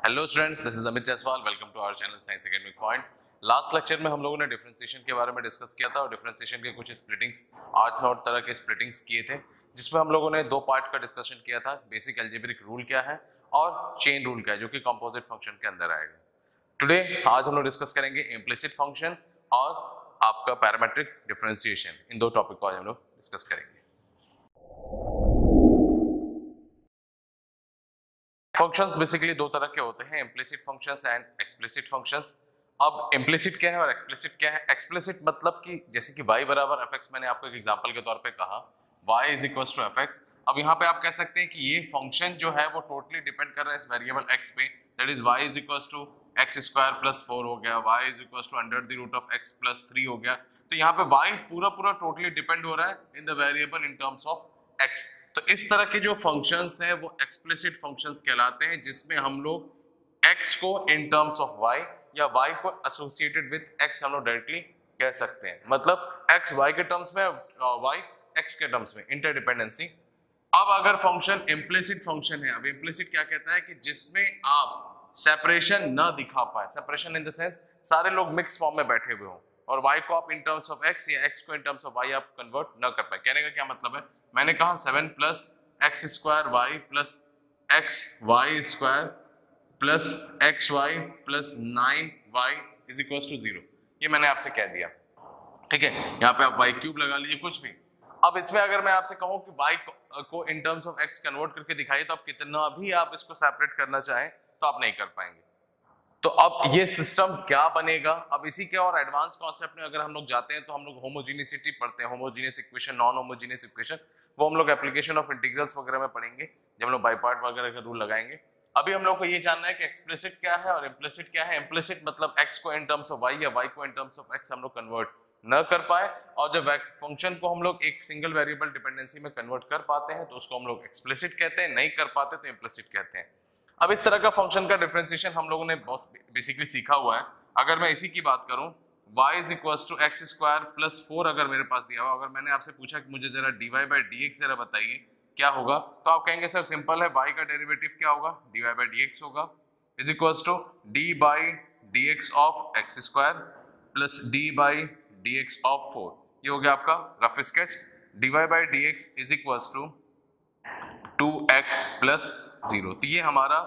Hello students, this is Amit Jaiswal. Welcome to our channel science academic point. Last lecture में हम लोगों ने differentiation के बारे में डिस्कस किया था और डिफरेंशिएशन के कुछ स्प्लिटिंग्स 8-9 तरह के स्प्लिटिंग्स किए थे, जिसमें हम लोगों ने दो पार्ट का डिस्कशन किया था। बेसिक अलजेब्रिक रूल क्या है और चेन रूल क्या है, जो कि कंपोजिट फंक्शन के अंदर आएगा। टुडे आज हम लोग डिस्कस करेंगे इम्प्लिसिट फंक्शन और आपका पैरामेट्रिक डिफरेंशिएशन। इन दो टॉपिक को आज हम लोग डिस्कस करेंगे। फंक्शंस बेसिकली दो तरह के होते हैं, implicit functions and explicit functions. अब इम्प्लिसिट क्या है और एक्सप्लिसिट क्या है? एक्सप्लिसिट मतलब कि जैसे कि y बराबर fx, मैंने आपको एक एग्जांपल के तौर पे कहा y is equal to fx। अब यहाँ पे आप कह सकते हैं कि ये फंक्शन जो है वो टोटली डिपेंड कर रहा है इस वेरिएबल x पे, that is y is equal to x square plus 4 हो गया, y is equal to under the root of x plus 3 हो गया। तो यहाँ पे y पूरा टोटली डिपेंड हो रहा है in the variable in terms of x। तो इस तरह के जो फंक्शंस हैं वो एक्सप्लिसिट फंक्शंस कहलाते हैं, जिसमें हम लोग x को इन टर्म्स ऑफ y या y को एसोसिएटेड विद x हम लोग डायरेक्टली कह सकते हैं। मतलब x y के टर्म्स में, y x के टर्म्स में, इंटरडिपेंडेंसी। अब अगर फंक्शन इम्प्लिसिट फंक्शन है, अब इम्प्लिसिट क्या कहता है कि जिसमें आप सेपरेशन ना दिखा पाए, सेपरेशन इन द सेंस सारे लोग मिक्स फॉर्म में बैठे हुए हों और y को आप इन टर्म्स ऑफ x या x को इन टर्म्स ऑफ y आप कन्वर्ट ना कर पाए। कहने का क्या मतलब है? मैंने कहा 7 plus x square y plus x y square plus x y plus 9y is equal to 0। ये मैंने आपसे कह दिया, ठीक है। यहाँ पे आप वाई क्यूब लगा लीजिए, कुछ भी। अब इसमें अगर मैं आपसे कहूँ कि y को in terms of x convert करके दिखाइए, तो आप कितना भी आप इसको सेपरेट करना चाहें तो आप नहीं कर पाएंगे। तो अब ये सिस्टम क्या बनेगा? अब इसी के और एडवांस कॉन्सेप्ट में अगर हम लोग जाते हैं तो हम लोग होमोजीनियसिटी पढ़ते हैं, homogeneous equation, non homogeneous equation, वो हम लोग एप्लीकेशन ऑफ इंटीग्रल्स वगैरह में पढ़ेंगे जब हम लोग बाई पार्ट वगैरह का रूल लगाएंगे। अभी हम लोग को ये जानना है कि एक्सप्लिसिट क्या है और इम्प्लिसिट क्या है। इम्प्लिसिट मतलब x को इन टर्म्स ऑफ y या y को इन टर्म्स ऑफ x हम लोग कन्वर्ट न कर पाए, और जब फंक्शन को हम लोग एक सिंगल वेरिएबल डिपेंडेंसी में कन्वर्ट कर पाते हैं तो उसको हम लोग एक्सप्लिसिट कहते हैं, नहीं कर पाते तो इम्प्लिसिट कहते हैं। अब इस तरह का फंक्शन का डिफरेंशिएशन हम लोगों ने बहुत बेसिकली सीखा हुआ है। अगर मैं इसी की बात करूं, y is equal to x square plus 4 अगर मेरे पास दिया हुआ, अगर मैंने आपसे पूछा कि मुझे जरा dy बाई dx जरा बताइए क्या होगा, तो आप कहेंगे सर सिंपल है, y का डेरिवेटिव क्या होगा, dy बाई dx होगा, is equal to d by dx of x square plus d by dx of 4। ये हो गया आपका rough sketch. dy by dx is equal to 2x plus 0। तो ये हमारा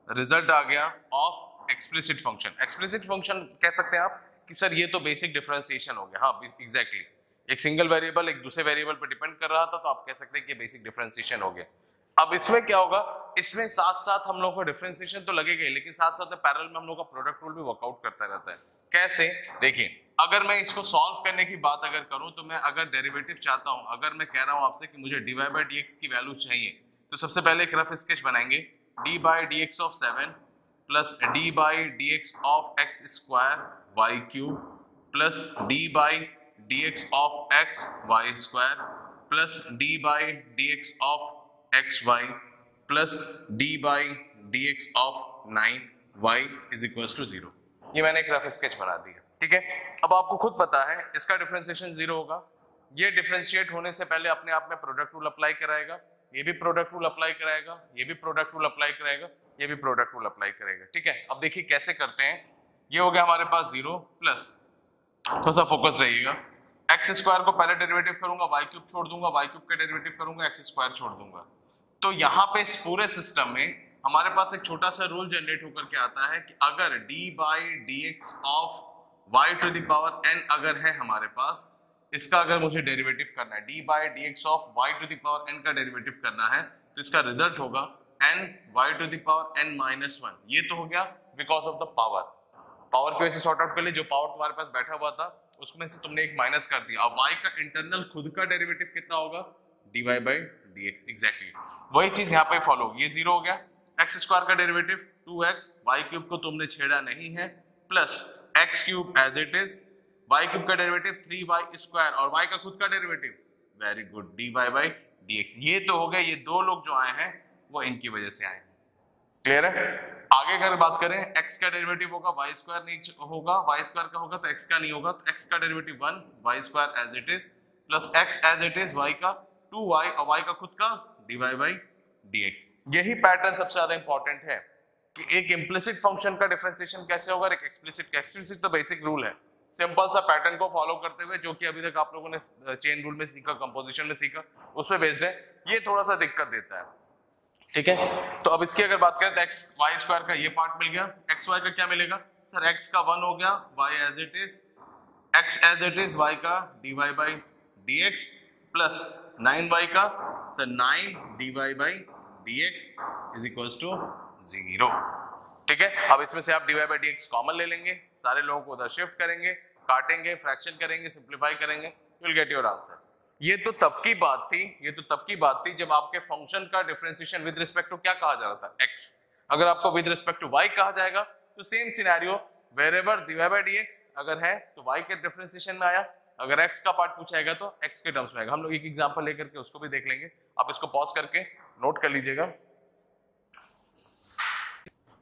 रिजल्ट आ गया of explicit function. Explicit function कह सकते हैं आप कि सर ये तो बेसिक डिफरेंशिएशन हो गया। हाँ एग्जैक्टली, एक सिंगल वेरिएबल एक दूसरे वेरिएबल पर डिपेंड कर रहा था, तो आप कह सकते हैं कि बेसिक डिफरेंशिएशन हो गया। अब इसमें क्या होगा, इसमें साथ साथ हम लोग को डिफरेंशिएशन तो लगेगा ही, लेकिन साथ साथ में पैरेलल में हम लोग का प्रोडक्ट रूल भी वर्कआउट करता रहता है। कैसे? देखिए, अगर मैं इसको सॉल्व करने की बात अगर करूं, तो मैं अगर डेरिवेटिव चाहता हूं, अगर मैं कह रहा हूं आपसे कि मुझे dy बाई dx की वैल्यू चाहिए, तो सबसे पहले एक रफ स्केच बनाएंगे। d by dx of 7 plus d by dx of x square y cube plus d by dx of x y square plus d by dx of x y plus d by dx of 9y is equal to 0। ये मैंने एक rough sketch बना दिया, ठीक है। अब आपको खुद पता है इसका डिफरेंशिएशन 0 होगा। ये डिफरेंशिएट होने से पहले अपने आप में प्रोडक्ट रूल अप्लाई कराएगा, ये भी प्रोडक्ट रूल अप्लाई कराएगा, ये भी प्रोडक्ट रूल अप्लाई कराएगा, ये भी प्रोडक्ट रूल अप्लाई करेगा, ठीक है। अब देखिए कैसे करते हैं। ये हो गया हमारे पास 0 प्लस, थोड़ा सा फोकस रहिएगा, एक्स स्क्वायर को पहले डेरिवेटिव करूंगा, वाई क्यूब छोड़ दूंगा, वाई क्यूब का डेरिवेटिव करूंगा, एक्स स्क्वायर छोड़ दूंगा। तो यहाँ पे इस पूरे सिस्टम में हमारे पास एक छोटा सा रूल जनरेट होकर के आता है कि अगर d by dx of y to the power n अगर है हमारे पास, इसका अगर मुझे डेरिवेटिव करना है, d by dx of y to the power n का डेरिवेटिव करना है, तो इसका रिजल्ट होगा n y to the power n minus 1। ये तो हो गया बिकॉज ऑफ द पावर की वजह से सॉर्ट आउट कर लिए। जो पावर तुम्हारे पास बैठा हुआ था उसमें से तुमने एक माइनस कर दिया। अब y का इंटरनल खुद का डेरिवेटिव कितना होगा, dy बाई dx। एग्जैक्टली वही चीज यहाँ पे फॉलो होगी। ये 0 हो गया, एक्स स्क्वायर का डेरिवेटिव 2x, वाई क्यूब को तुमने छेड़ा नहीं है, plus x cube as it is, y cube का डेरिवेटिव 3y स्क्वायर और y का खुद का derivative, very good, dy by dx। ये तो हो गया, ये दो लोग जो आए हैं वो इनकी वजह से आए हैं। क्लियर है? आगे अगर बात करें, x का डेरिवेटिव होगा, y स्क्वायर नहीं होगा, y स्क्वायर का होगा तो x का नहीं होगा, तो x का derivative 1, y square as it is plus x as it is, y का 2y और y का खुद का dy बाई dx। यही पैटर्न सबसे ज्यादा इंपॉर्टेंट है। कि एक इम्प्लिसिट फंक्शन का डिफरेंशिएशन कैसे होगा, एक एक्सप्लिसिट का। एक्सप्लिसिट तो बेसिक रूल है, सिंपल सा पैटर्न को फॉलो करते हुए, जो कि अभी तक आप लोगों ने चेन रूल में सीखा, कंपोजिशन में सीखा, उस पे बेस्ड है। ये थोड़ा सा दिक्कत देता है, ठीक है। तो अब इसकी अगर बात करें तो एक्स वाई स्क्वायर का ये पार्ट मिल गया, एक्स वाई का क्या मिलेगा सर, एक्स का 1 हो गया, y as it is, x as it is, y का dy by d x plus 9y का sir 9 dy by d x is equals to 0, ठीक है। अब इसमें से आप dy by d x common ले लेंगे, सारे लोगों को उधर शिफ्ट करेंगे, काटेंगे, फ्रैक्शन करेंगे, सिंप्लीफाई करेंगे, you will get your answer. ये तो तब की बात थी जब आपके फंक्शन का डिफरेंशिएशन विद रिस्पेक्ट टू क्या कहा जा रहा था, x। अगर आपको विद रिस्पेक्ट टू y कहा जाएगा तो same scenario, wherever dy by dx अगर है तो y के डिफरेंशिएशन में आया, अगर x का पार्ट पूछाएगा तो x के टर्म्स में आएगा। हम लोग एक एग्जांपल लेकर के उसको भी देख लेंगे, आप इसको पॉज करके नोट कर लीजिएगा।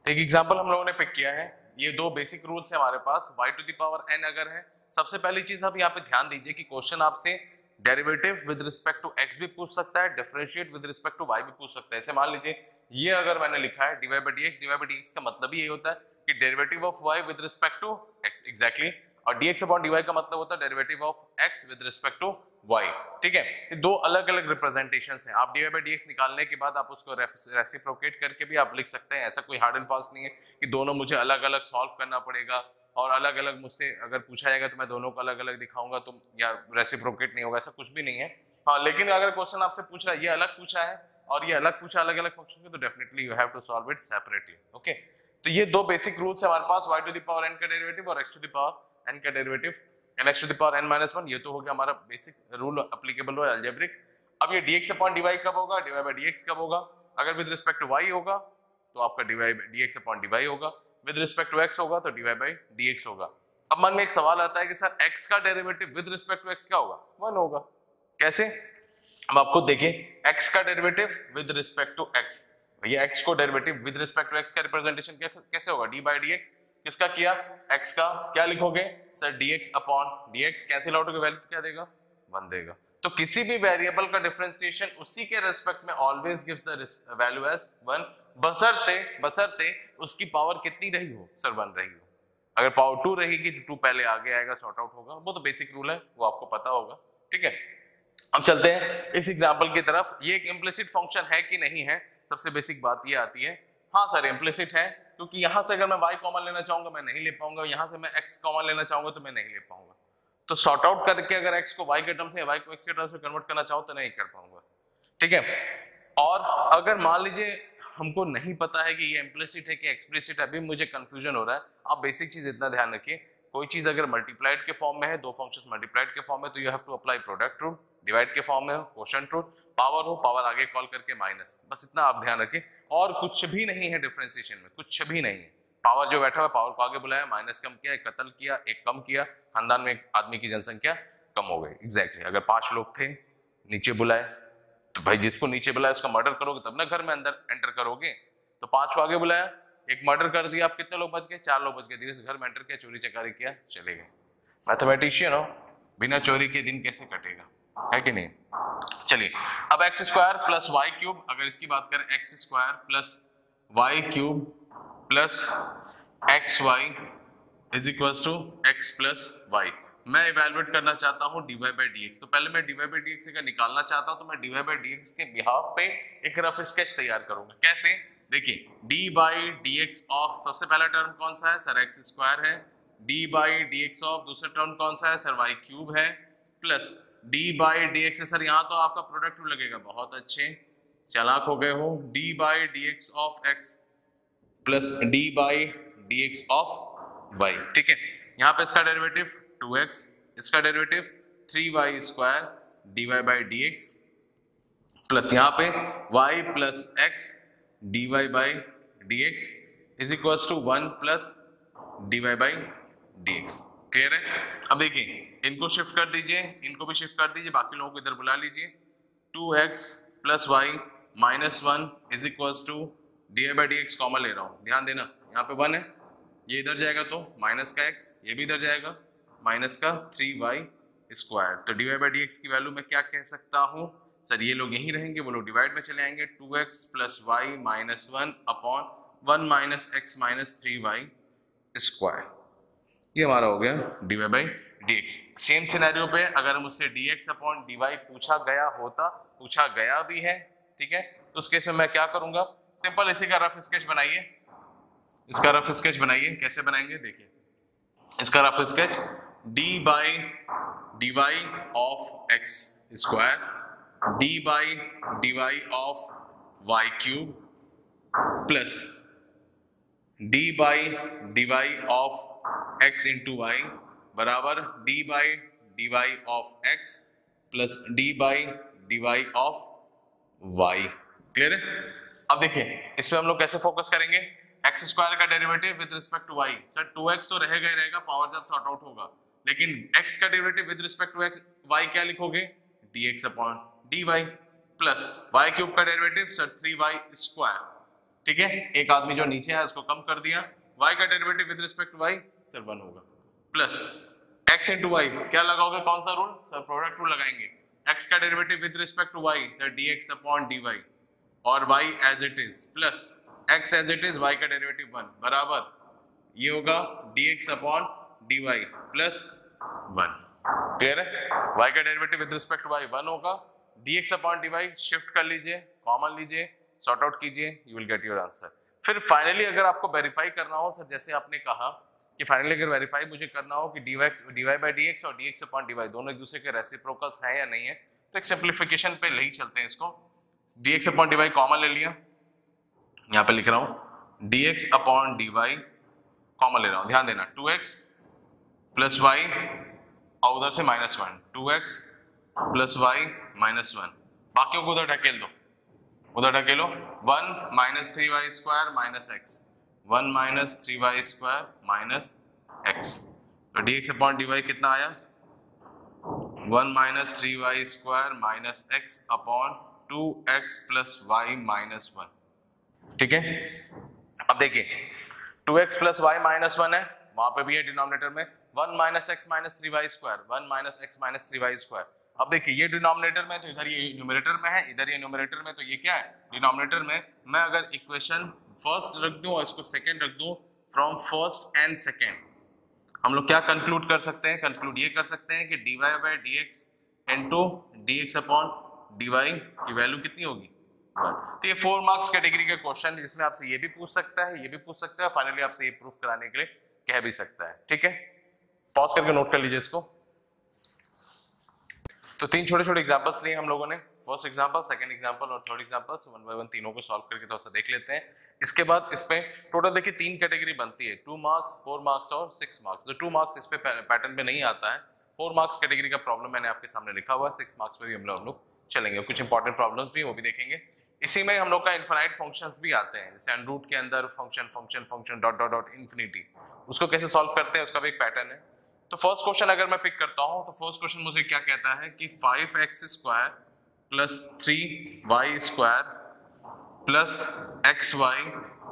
तो एक एग्जांपल हम लोगों ने पिक किया है, ये दो बेसिक रूल्स है हमारे पास, y to the power n अगर है। सबसे पहली चीज आप यहाँ पे ध्यान दीजिए कि क्वेश्चन आपसे derivative with respect to x भी पूछ सकता है, differentiate with respect to y भी पूछ सकता है। ऐसे मान लीजिए ये अगर मैंने लिखा है dy बाई dx का मतलब ही यही होता है कि derivative of y with respect to x, exactly, और dx अपॉन dy का मतलब होता है derivative of x with respect to y, ठीक है। ये दो अलग अलग रिप्रेजेंटेशंस हैं। आप dy बाई dx निकालने के बाद आप उसको रेसिप्रोकेट करके भी आप लिख सकते हैं, ऐसा कोई हार्ड एंड फास्ट नहीं है कि दोनों मुझे अलग अलग सॉल्व करना पड़ेगा और अलग अलग मुझसे अगर पूछा जाएगा तो मैं दोनों को अलग अलग दिखाऊंगा तो या रेसिप्रोकेट नहीं होगा, ऐसा कुछ भी नहीं है। हाँ, लेकिन अगर क्वेश्चन आपसे पूछ रहा है ये अलग पूछा है और ये अलग पूछा अलग अलग फंक्शन के, तो definitely you have to solve it separately, okay. तो ये दो बेसिक रूल्स है हमारे पास, y to the power n का डेरिवेटिव और x to the power n का derivative, and x to the power n minus 1, ये तो हो गया हमारा बेसिक रूल एप्लीकेबल हो अलजेब्रिक। अब ये dx अपॉन dy कब होगा, dy बाई dx कब होगा, अगर विद रिस्पेक्ट टू y होगा तो आपका dy by dx upon dy होगा, विद रिस्पेक्ट टू x होगा तो dy बाई dx होगा। अब मन में एक सवाल आता है कि सर x का derivative with respect to x क्या होगा, 1 होगा, कैसे? अब आपको देखिए x का derivative with respect to x, ये x को derivative with respect to x का रिप्रेजेंटेशन कैसे होगा, d बाई dx, किसका किया, x का, क्या लिखोगे sir dx upon dx, cancel out होकर वैल्यू क्या देगा, 1 देगा। तो किसी भी वेरिएबल का डिफरेंशिएशन उसी के रिस्पेक्ट में always gives the value as 1, बशर्ते उसकी पावर कितनी रही हो सर, 1 रही हो। अगर पावर 2 रहेगी तो 2 पहले आगे आएगा, सॉर्ट आउट होगा, वो तो बेसिक रूल है, वो आपको पता होगा, ठीक है। अब चलते हैं इस एग्जांपल की तरफ। ये एक इम्प्लिसिट फंक्शन है कि नहीं है, सबसे बेसिक बात ये आती है, हाँ सर इम्प्लिसिट है, क्योंकि यहां से अगर मैं y कॉमन लेना चाहूंगा मैं नहीं ले पाऊंगा, यहां से मैं x कॉमन लेना चाहूंगा तो मैं नहीं ले पाऊंगा। तो सॉर्ट आउट करके अगर x को y के टर्म से y को x के टर्म से कन्वर्ट करना चाहूं तो नहीं कर पाऊंगा, ठीक है। और अगर मान लीजिए हमको नहीं पता है कि ये इम्प्लिसिट है कि एक्सप्लिसिट है, अभी मुझे कंफ्यूजन हो रहा है, आप बेसिक चीज इतना ध्यान रखिए, कोई चीज अगर मल्टीप्लाइड के फॉर्म में है, दो फंक्शंस मल्टीप्लाइड के फॉर्म में, तो you have to apply product rule, divide के फॉर्म में हो क्वोशिएंट रूल, पावर हो पावर आगे कॉल करके माइनस, बस इतना आप ध्यान रखिए, और कुछ भी नहीं है डिफरेंशिएशन में, कुछ भी नहीं है। पावर जो बैठा हुआ पावर को आगे बुलाया, माइनस कम किया, एक कत्ल किया, एक कम किया, खानदान में एक आदमी की जनसंख्या कम हो गई, एग्जैक्टली। अगर 5 लोग थे नीचे बुलाए तो भाई जिसको नीचे बुलाया उसका मर्डर करोगे तब ना घर में अंदर एंटर करोगे, तो 5 को आगे बुलाया, एक मर्डर कर दिया, आप कितने लोग बच गए, 4 लोग बच गए, धीरे से घर में एंटर किया, चोरी चकारी किया, चले गए। मैथमेटिशियन हो, बिना चोरी के दिन कैसे कटेगा, है कि नहीं। चलिए अब x square plus y cube, अगर इसकी बात करें x square plus y cube plus x y is equals to x plus y, मैं इवैल्यूएट करना चाहता हूं dy बाई dx, तो पहले मैं dy बाई dx का निकालना चाहता हूं, तो मैं dy बाई dx के बिहाफ पे एक रफ स्केच तैयार करूंगा। कैसे, देखिए d बाई dx ऑफ, सबसे पहला टर्म कौन सा है सर, एक्स स्क्वायर है, d बाई dx ऑफ दूसरा टर्म कौन सा है सर, y क्यूब है, प्लस d बाई dx है सर, यहाँ तो आपका प्रोडक्ट रूल लगेगा, बहुत अच्छे चालाक हो गए हो, d by dx of x plus d by dx of y, ठीक है। यहाँ पे इसका डेरिवेटिव 2x, इसका derivative 3y square dy by dx plus यहाँ पे y plus x dy by dx is equals to 1 plus dy by dx, clear है। अब देखिए इनको शिफ्ट कर दीजिए, इनको भी शिफ्ट कर दीजिए, बाकी लोगों को इधर बुला लीजिए, 2x plus y minus 1 is equals to dy by dx common ले रहा हूँ, ध्यान देना यहाँ पे 1 है, ये इधर जाएगा तो माइनस का x, ये भी इधर जाएगा माइनस का 3y स्क्वायर, तो dy बाई dx की वैल्यू मैं क्या कह सकता हूँ सर, ये लोग यहीं रहेंगे, वो लोग डिवाइड में चले आएंगे, 2x plus y minus 1 upon 1 minus x minus 3y square. ये हमारा हो गया dy by d x. Same scenario पे अगर मुझसे dx अपॉन dy पूछा गया होता, पूछा गया भी है, ठीक है, तो उस केस में मैं क्या करूंगा, सिंपल इसी का रफ स्केच बनाइए, इसका रफ स्केच बनाइए। कैसे बनाएंगे देखिए, इसका rough sketch d by dy of x square d by dy of y cube plus d by dy of x into y बराबर d by dy of x plus d by dy of y। Clear है? अब देखिए इस पे हम लोग कैसे focus करेंगे, एक्स स्क्वायर का derivative with respect to y, sir 2x तो रहेगा ही रहेगा, पावर जब सॉर्ट आउट होगा, लेकिन x का derivative with respect to x y क्या लिखोगे, dx upon dy plus y cube का डेरिवेटिव सर 3y स्क्वायर, ठीक है, एक आदमी जो नीचे है उसको कम कर दिया, y का derivative with respect to y sir 1 होगा, प्लस x इंटू वाई क्या लगाओगे, कौन सा रूल, सर प्रोडक्ट रूल लगाएंगे, x का derivative with respect to y sir dx upon dy और y as it is plus x as it is y का derivative 1 बराबर ये होगा dx upon dy plus 1। Clear है? y का derivative with respect to y 1 होगा, dx upon dy shift कर लीजिए, कॉमन लीजिए, सॉर्ट आउट कीजिए, you will get your answer. फिर फाइनली अगर आपको वेरीफाई करना हो, सर जैसे आपने कहा कि फाइनली अगर वेरीफाई मुझे करना हो कि dy बाई dx और dx अपॉन dy दोनों एक दूसरे के रेसिप्रोकल्स हैं या नहीं है, तो एक सिंप्लीफिकेशन पे ले ही चलते हैं इसको। dx अपॉन dy कॉमन ले लिया, यहाँ पे लिख रहा हूँ dx अपॉन dy कॉमन ले रहा हूँ, ध्यान देना 2x प्लस y और उधर से -1 2x प्लस y -1, बाकियों को उधर ढकेल दो, उधर ढकेलो 1 minus 3y square minus x 1 minus 3y square minus x, तो dx अपॉन dy कितना आया 1 minus 3y square minus x upon 2x plus y minus 1। ठीक है, अब देखिए 2x प्लस y माइनस 1 है, वहां पे भी है डिनोमिनेटर में 1 minus x minus 3y square 1 minus x minus 3y square. अब देखिए ये डिनोमिनेटर में तो इधर ये न्यूमरेटर में है, इधर ये न्यूमरेटर में, तो ये क्या है डिनोमिनेटर में। मैं अगर इक्वेशन फर्स्ट रख दूं और इसको सेकंड रख दूं, फ्रॉम फर्स्ट एंड सेकंड हम लोग क्या कंक्लूड कर सकते हैं, कंक्लूड ये कर सकते हैं कि dy by dx into dx upon dy की वैल्यू कितनी होगी 1। तो ये 4 मार्क्स कैटेगरी का क्वेश्चन है जिसमें आपसे ये भी पूछ सकता है, ये भी पूछ सकता है, फाइनली आपसे ये प्रूफ कराने के लिए कह भी सकता है। ठीक है, पॉज करके नोट कर लीजिए इसको। तो 3 छोटे छोटे एग्जांपल्स लिए हम लोगों ने, फर्स्ट एग्जांपल, सेकंड एग्जांपल और third example, one by one तीनों को सॉल्व करके थोड़ा सा देख लेते हैं। इसके बाद इस पे टोटल देखिए 3 कैटेगरी बनती है, 2 मार्क्स 4 मार्क्स और 6 मार्क्स। तो 2 मार्क्स इस पे पैटर्न पे नहीं आता है, 4 मार्क्स कैटेगरी का प्रॉब्लम मैंने आपके सामने लिखा हुआ है, 6 मार्क्स पे भी हम लोग चलेंगे, कुछ इंपॉर्टेंट प्रॉब्लम्स भी वो भी देखेंगे। इसी में हम लोग का इनफाइनाइट फंक्शंस भी आते हैं, जैसे अनरूट के अंदर function function function dot dot dot infinity, उसको कैसे सॉल्व करते हैं उसका भी एक पैटर्न है। तो फर्स्ट क्वेश्चन अगर मैं पिक करता हूं तो फर्स्ट क्वेश्चन मुझे क्या कहता है कि 5x square plus 3y square plus xy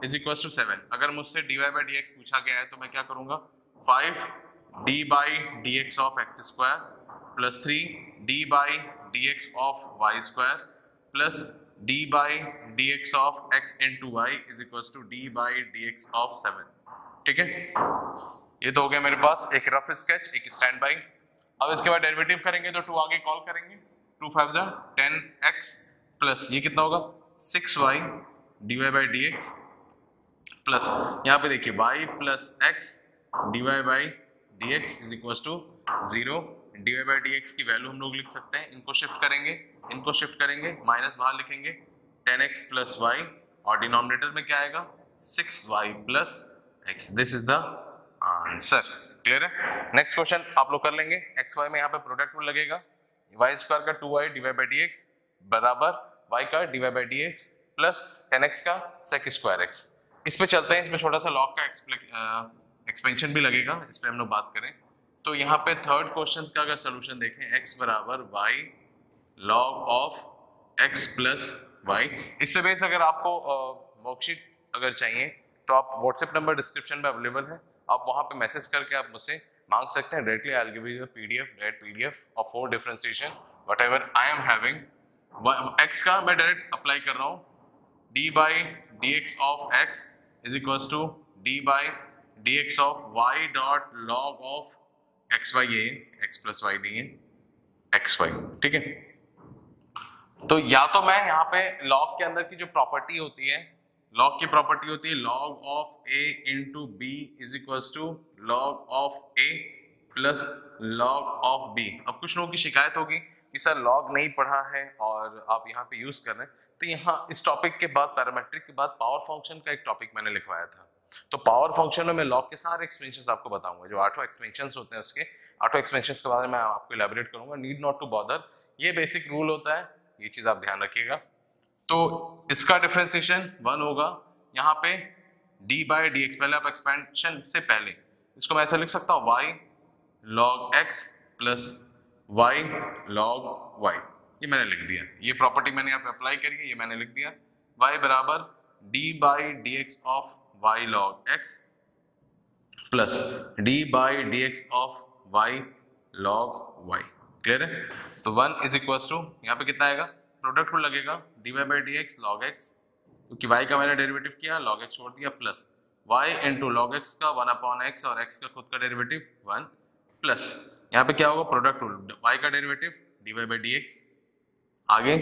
is equal to 7। अगर मुझसे dy बाई dx पूछा गया है तो मैं क्या करूंगा, 5d by dx of x square plus 3d by dx of y square plus d by dx of x into y is equal to d by dx of 7। ठीक है, ये तो हो गया मेरे पास एक रफ स्केच, एक स्टैंड बाई। अब इसके बाद डेरिवेटिव करेंगे तो 2 आगे कॉल करेंगे, 2 5 10x प्लस ये कितना होगा 6y dy by dx plus यहाँ पे देखिए y plus x dy by dx is equal to 0। dy by dx की वैल्यू हम लोग लिख सकते हैं, इनको शिफ्ट करेंगे, इनको शिफ्ट करेंगे, माइनस बाहर लिखेंगे 10x प्लस y और डिनोमिनेटर में क्या आएगा 6y plus x। This is the answer. Clear है? नेक्स्ट क्वेश्चन आप लोग कर लेंगे, एक्स वाई में यहाँ पे प्रोडक्ट रूल लगेगा, वाई स्क्वायर का 2y डिवाइड बाई dx बराबर y का divide by dx plus 10x का sec स्क्वायर x। इस पे चलते हैं, इसमें छोटा सा लॉग का एक्सपेंशन भी लगेगा, इस पे हम लोग बात करें तो यहाँ पे थर्ड क्वेश्चन का अगर सोल्यूशन देखें, x बराबर y log of x plus y। इससे बेस अगर आपको वर्कशीट अगर चाहिए तो आप व्हाट्सएप नंबर डिस्क्रिप्शन में अवेलेबल है, आप वहां पे मैसेज करके आप मुझसे मांग सकते हैं directly. I will give you PDF of 4 differentiation whatever I am having. x का मैं डायरेक्ट अप्लाई कर रहा हूं, d by dx of x is equal to d by d x of y dot log of x y, ये x plus y नहीं है x Y, ठीक है। तो या तो मैं यहाँ पे लॉग के अंदर की जो प्रॉपर्टी होती है, लॉग की प्रॉपर्टी होती है log of a into b is equal to log of a plus log of b. अब कुछ लोगों की शिकायत होगी कि सर लॉग नहीं पढ़ा है और आप यहाँ पे यूज कर रहे हैं, तो यहाँ इस टॉपिक के बाद पैरामेट्रिक के बाद पावर फंक्शन का एक टॉपिक मैंने लिखवाया था। तो पावर फंक्शन में मैं लॉग के सारे एक्सपेंशंस आपको बताऊंगा, जो 8 एक्सपेंशंस होते हैं उसके 8 एक्सपेंशंस के बारे में आपको इलैबोरेट करूंगा। नीड नॉट टू बॉदर, ये बेसिक रूल होता है, ये चीज आप ध्यान रखिएगा। तो इसका डिफरेंशिएशन 1 होगा यहाँ पे d बाई डी एक्स, पहले आप एक्सपेंशन से पहले इसको मैं ऐसा लिख सकता हूँ y log x plus y log y, ये मैंने लिख दिया। ये प्रॉपर्टी मैंने यहाँ पे अप्लाई करी है, ये मैंने लिख दिया। y बराबर d by d x of y log x plus d by d x of y log y। Clear है? तो 1 इज इक्वल टू यहाँ पे कितना आएगा, प्रोडक्ट रूल लगेगा d y by d x log x, क्योंकि y का मैंने डेरिवेटिव किया लॉग एक्स छोड़ दिया, plus y into log x का 1 अपॉन एक्स और x का खुद का डेरिवेटिव 1, प्लस यहाँ पे क्या होगा प्रोडक्ट रूल y का derivative d y by d x, आगे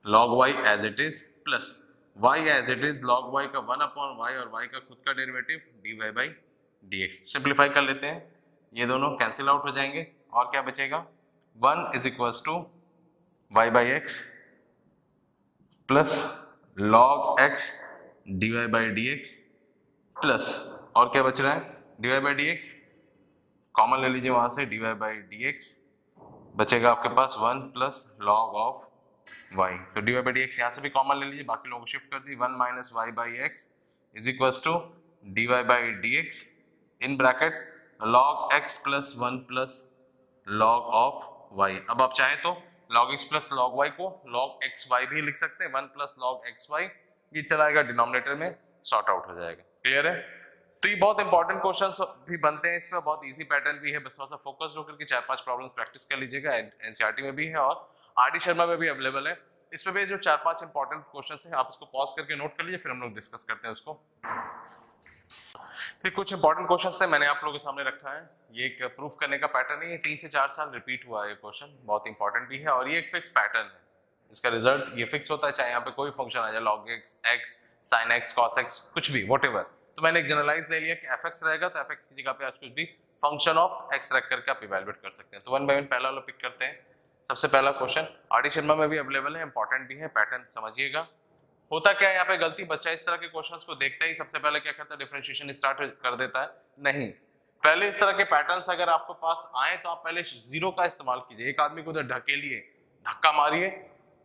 log y as it is, plus y as it is log y का 1 अपॉन y और y का खुद का derivative d y by d x. Simplify कर लेते हैं, ये दोनों कैंसिल आउट हो जाएंगे और क्या बचेगा, 1 is equal to y by x plus log x d y by d x, plus और क्या बच रहा है d y by d x, common ले लीजिए वहां से, d y by d x बचेगा आपके पास 1 प्लस log ऑफ y। तो d y by d x यहाँ से भी कॉमन ले लीजिए, बाकी लोगों को शिफ्ट कर दी, 1 minus y by x is equal to d y by d x in bracket log x plus 1 plus log of y। अब आप चाहें तो log x plus log y को log xy भी लिख सकते हैं, 1 प्लस log xy, ये चलाएगा डिनोमिनेटर में, सॉर्ट आउट हो जाएगा। क्लियर है? तो ये बहुत इंपॉर्टेंट क्वेश्चंस भी बनते हैं, इस पे बहुत इजी पैटर्न भी है, बस थोड़ा सा फोकस्ड होकर के 4-5 प्रॉब्लम्स प्रैक्टिस कर लीजिएगा। एनसीईआरटी में भी है और आर डी शर्मा में भी अवेलेबल है। इस पे भी जो 4-5 इंपॉर्टेंट क्वेश्चंस हैं आप इसको पॉज करके नोट कर लीजिए, फिर हम लोग डिस्कस करते हैं उसको। तो कुछ इंपॉर्टेंट क्वेश्चंस थे मैंने आप लोगों के सामने रखा है, ये एक प्रूफ करने का पैटर्न है, ये 3 से 4 साल रिपीट हुआ है ये क्वेश्चन, बहुत इंपॉर्टेंट भी है और ये एक फिक्स पैटर्न है, इसका रिजल्ट ये फिक्स होता है, चाहे यहाँ पे कोई फंक्शन आ जाए log x, sin x, cos x, कुछ भी व्हाटएवर। तो मैंने एक जनरलाइज ले लिया कि fx रहेगा तो fx की जगह पे आज कुछ भी फंक्शन ऑफ x रख करके आप इवैल्यूएट कर सकते हैं। तो 1 बाय 1 पहला वाला पिक करते हैं। सबसे पहला क्वेश्चन आर डी शर्मा में भी अवेलेबल है, इंपॉर्टेंट भी है, पैटर्न समझिएगा। होता क्या है यहाँ पे गलती, बच्चा इस तरह के क्वेश्चंस को देखता ही सबसे पहले क्या करता है, डिफरेंशिएशन स्टार्ट कर देता है। नहीं, पहले इस तरह के पैटर्न्स अगर आपके पास आए तो आप पहले जीरो का इस्तेमाल कीजिए, एक आदमी को उधर ढकेलिए, धक्का मारिए,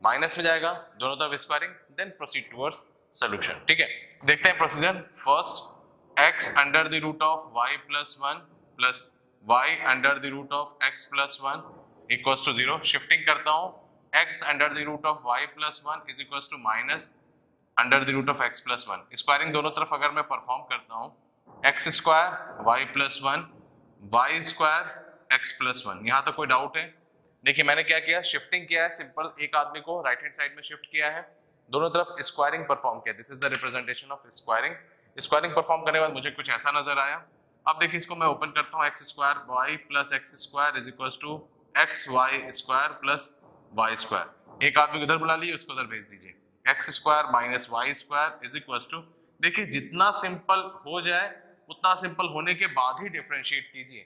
माइनस में जाएगा, दोनों तरफ squaring, then proceed towards solution. ठीक है, देखते हैं procedure. First x under the root of y plus 1 plus y under the root of x plus 1 equals to 0। Shifting करता हूं, x under the root of y plus 1 is equals to minus under the root of x plus 1। Squaring दोनों तरफ अगर मैं perform करता हूं, x square y plus 1 y square x plus 1। यहां तक कोई डाउट है? देखिए मैंने क्या किया, शिफ्टिंग किया है, सिंपल एक आदमी को राइट हैंड साइड में शिफ्ट किया है, दोनों तरफ स्क्वायरिंग परफॉर्म किया। This is the representation of squaring. Squaring perform करने के बाद मुझे कुछ ऐसा नजर आया। अब देखिए इसको मैं ओपन करता हूँ, x square y plus x square is equal to x y square plus y square. एक आदमी को इधर बुला लीजिए, उसको उधर भेज दीजिए, x square minus y square is equal to, देखिए जितना सिंपल हो जाए उतना सिंपल होने के बाद ही डिफरेंशिएट कीजिए,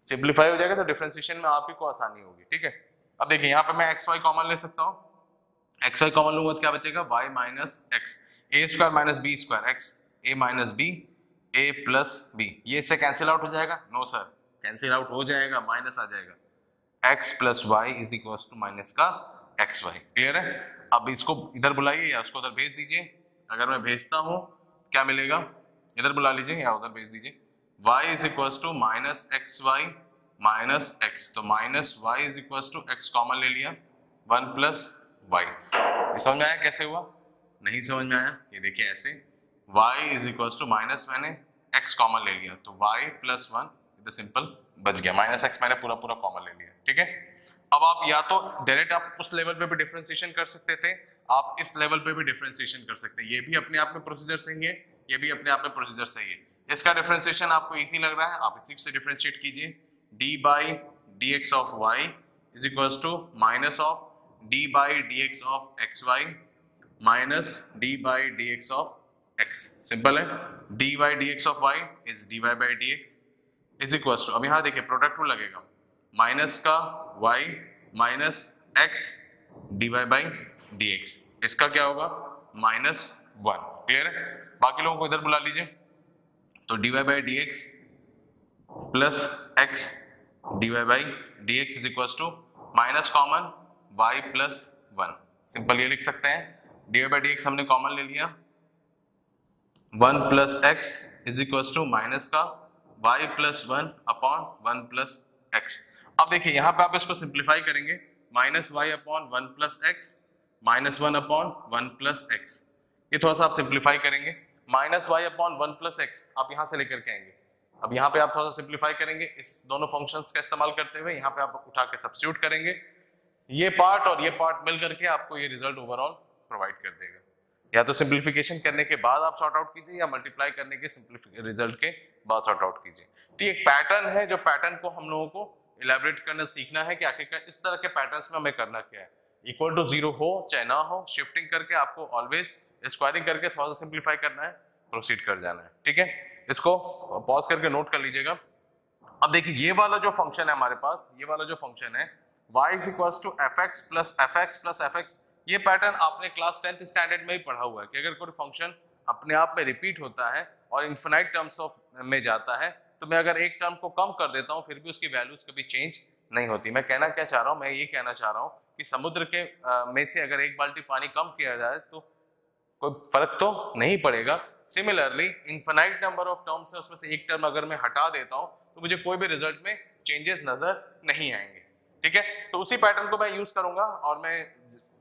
सिंप्लीफाई हो जाएगा तो डिफरेंशिएशन में आप ही को आसानी होगी। ठीक है, अब देखिए यहाँ पे मैं एक्स वाई कॉमन ले सकता हूँ, एक्स वाई कॉमन लूंगा तो क्या बचेगा, y minus x, a square minus b square, x a minus b a plus b, ये इससे कैंसिल आउट हो जाएगा? नो सर, कैंसिल आउट हो जाएगा, माइनस आ जाएगा, x plus y is equal to minus का एक्स वाई। क्लियर है? अब इसको इधर बुलाइए या उसको उधर भेज दीजिए। अगर मैं भेजता हूं क्या मिलेगा, इधर बुला लीजिए या उधर भेज दीजिए, y is equal to minus x y minus x, तो minus y is equal to x common ले लिया, 1 प्लस वाई। समझ में आया कैसे हुआ? नहीं समझ में आया? ये देखिए ऐसे y is equal to minus, मैंने x कॉमन ले लिया तो y प्लस 1 इधर सिंपल बच गया, माइनस x मैंने पूरा पूरा कॉमन ले लिया। ठीक है, अब आप या तो डायरेक्ट आप उस लेवल पे भी डिफरेंशिएशन कर सकते थे, आप इस लेवल पे भी डिफरेंशिएशन कर सकते हैं, ये भी अपने आप में प्रोसीजर सही है। ये भी अपने आप में प्रोसीजर सही है। इसका डिफरेंशिएशन आपको इजी लग रहा है, आप इसी से डिफरेंशिएट कीजिए। D by d x of y is equal to minus of d by d x of x y minus d by d x of x. Simple है। D by d x of y is d y by d x is equal to, अब यहाँ देखिए product rule लगेगा, minus का y minus x d y by d x, इसका क्या होगा -1। Clear है। बाकी लोगों को इधर बुला लीजिए, तो d y by d x plus x d y by d x is equal to minus common y plus 1। Simple ये लिख सकते हैं, d y by d x हमने कॉमन ले लिया, 1 plus x is equal to minus का y plus 1 upon 1 plus x. अब देखिए यहाँ पे आप इसको सिंप्लीफाई करेंगे, minus y upon 1 plus x minus 1 upon 1 plus x. ये थोड़ा सा आप सिंप्लीफाई करेंगे, minus y upon 1 plus x आप यहाँ से लेकर के आएंगे। अब यहाँ पे आप थोड़ा सा सिंप्लीफाई करेंगे, इस दोनों फंक्शंस का इस्तेमाल करते हुए यहाँ पे आप उठा के सब्स्टिट्यूट करेंगे, ये पार्ट और ये पार्ट मिल करके आपको ये रिजल्ट ओवरऑल प्रोवाइड कर देगा। या तो सिंप्लीफिकेशन करने के बाद आप सॉर्ट आउट कीजिए या मल्टीप्लाई करने के रिजल्ट के बाद सॉर्ट आउट कीजिए। तो ये एक पैटर्न है, जो पैटर्न को हम लोगों को इलैबोरेट करना सीखना है कि आखिरकार इस तरह के पैटर्न्स में हमें करना क्या है। इक्वल टू 0 हो चाहे ना हो, शिफ्टिंग करके आपको ऑलवेज स्क्वायरिंग करके थोड़ा सा सिंप्लीफाई करना है, प्रोसीड कर जाना है। ठीक है, इसको पॉज करके नोट कर लीजिएगा। अब देखिए ये वाला जो फंक्शन है हमारे पास, ये वाला जो फंक्शन है y is equal to f x plus f x, ये पैटर्न आपने क्लास 10th स्टैंडर्ड में ही पढ़ा हुआ है कि अगर कोई फंक्शन अपने आप में रिपीट होता है और इन्फिनाइट टर्म्स ऑफ में जाता है, तो मैं अगर एक टर्म को कम कर देता हूँ फिर भी उसकी वैल्यूज कभी चेंज नहीं होती। मैं कहना क्या चाह रहा हूँ, मैं ये कहना चाह रहा हूँ कि समुद्र के में से अगर एक बाल्टी पानी कम किया जाए तो कोई फर्क तो नहीं पड़ेगा। Similarly infinite number of terms है, उसमें से एक टर्म अगर मैं हटा देता हूँ तो मुझे कोई भी रिजल्ट में चेंजेस नजर नहीं आएंगे। ठीक है, तो उसी पैटर्न को मैं यूज करूंगा और मैं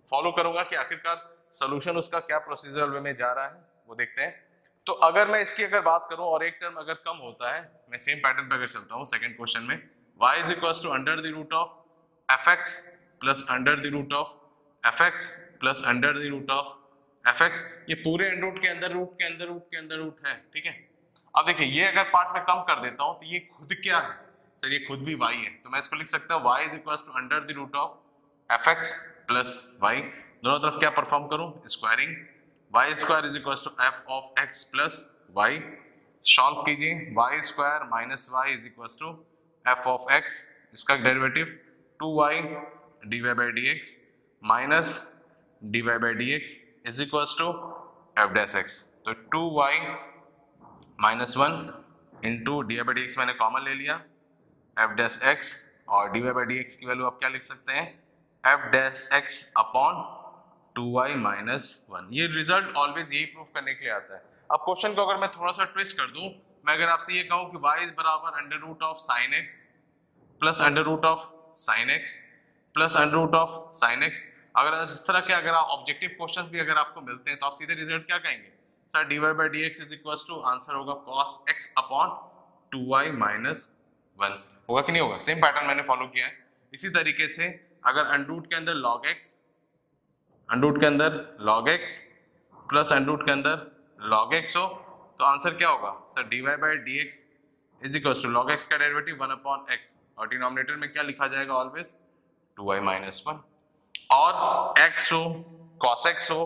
फॉलो करूंगा कि आखिरकार सोल्यूशन उसका क्या प्रोसीजरल वे में जा रहा है वो देखते हैं। तो अगर मैं इसकी अगर बात करूं और एक टर्म अगर कम होता है, मैं सेम पैटर्न पे अगर चलता हूं सेकंड क्वेश्चन में, y is equal to under the root of fx plus under the root of fx plus under the root of fx, ये पूरे अंडर रूट के अंदर रूट के अंदर रूट के अंदर रूट है। ठीक है, अब देखिए ये अगर पार्ट में कम कर देता हूं तो ये खुद क्या है सर, ये खुद भी y है, तो मैं इसको लिख सकता हूं y is equal to under the root of fx plus y, दोनों तरफ क्या परफॉर्म करूं, squaring, y square is equal to f of x plus y, solve कीजिए, y square minus y is equal to f of x, इसका derivative 2y dy by dx minus dy by dx is equal to f dash x, तो 2y minus 1 into dy by dx मैंने common ले लिया, f dash x और dy by dx की value आप क्या लिख सकते हैं, f dash x upon 2y minus 1। ये रिजल्ट ऑलवेज यही प्रूफ करने के लिए आता है। अब क्वेश्चन को अगर मैं थोड़ा सा ट्विस्ट कर दूं, मैं अगर आपसे ये कहूं कि y बराबर under root of sine x plus under root of sine x plus under root of sine x, अगर इस तरह के अगर आप ऑब्जेक्टिव क्वेश्चंस भी अगर आपको मिलते हैं तो आप सीधे रिजल्ट क्या कहेंगे sir, dy by dx is equal to answer होगा cos x upon 2y minus 1, होगा कि नहीं होगा। सेम पैटर्न मैंने फॉलो किया है। इसी तरीके से अगर अंडर रूट के अंदर log x, अंडर रूट के अंदर log x plus under root के अंदर log x हो तो आंसर क्या होगा sir, dy by dx is equal to log x का डेरिवेटिव 1 अपॉन x और डिनोमिनेटर में क्या लिखा जाएगा ऑलवेज 2y माइनस 1, और x हो cos x हो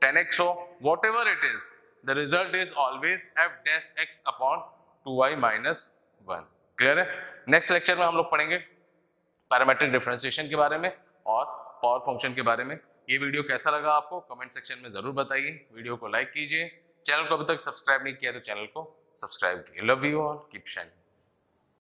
tan x हो whatever it is, the result is always f dash x upon 2y minus 1। Clear है। नेक्स्ट लेक्चर में हम लोग पढ़ेंगे पैरामीट्रिक डिफरेंशिएशन के बारे में और पावर फंक्शन के बारे में। ये वीडियो कैसा लगा आपको कमेंट सेक्शन में जरूर बताइए, वीडियो को लाइक कीजिए, चैनल को अभी तक सब्सक्राइब नहीं किया तो चैनल को सब्सक्राइब कीजिए। Love you all, keep shining.